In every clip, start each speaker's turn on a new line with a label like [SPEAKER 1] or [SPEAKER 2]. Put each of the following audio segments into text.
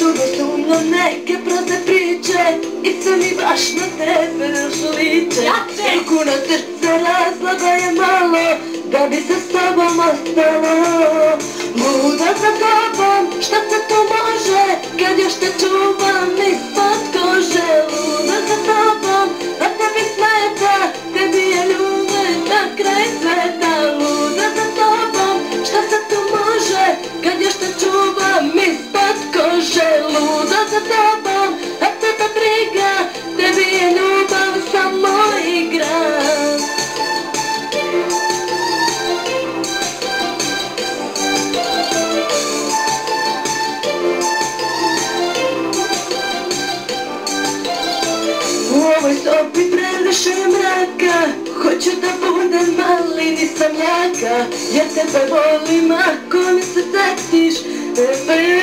[SPEAKER 1] Dugo sumnjam neke prazne priče i sve mi baš na tebe još liče. Ruku na srce, razloga je malo da bi se s tobom ostalo. Luda za tobom, šta se to može kad još te čuvam ispod kože. Luda za tobom, a tebi smeta, tebi je ljubav na kraj sveta. Luda za tobom, šta se to može kad još te čuvam ispod kože. Luda za tobom, a tebe briga, tebi je ljubav samo igra. U ovoj sobi previše je mraka, hoću da budem mali, nisam jaka, jer tebe volim ako mi se setiš, tebe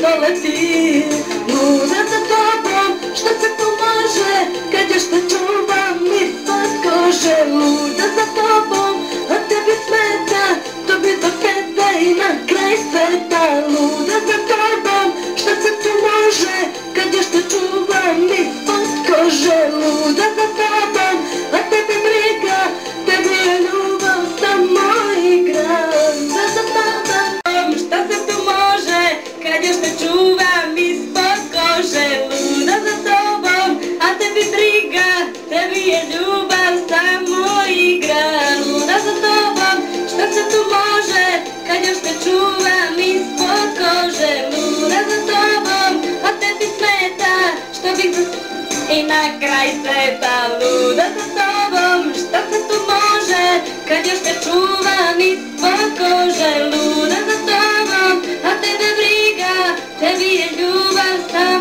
[SPEAKER 1] doleti. Luda za tobom, šta se tu može kad još te čuvam ispod kože. Luda za tobom, a tebi smeta, to bi do tebe i na kraj sveta. Luda za tobom, šta se tu može kad još te čuvam ispod kože. Luda za tobom, a tebi briga, tebi je ljubav samo igra. Luda za tobom, šta se tu može kad još te čuvam ispod kože. Luda za tobom, a tebi briga, tebi je ljubav samo igra. Luda za tobom, šta se tu može kad još te čuvam ispod kože. Luda za tobom, a tebi smeta, što bih i na kraj sveta. Luda za tobom, šta se tu može kad još te čuvam ispod kože. Luda za tobom, a tebe briga, tebi je ljubav samo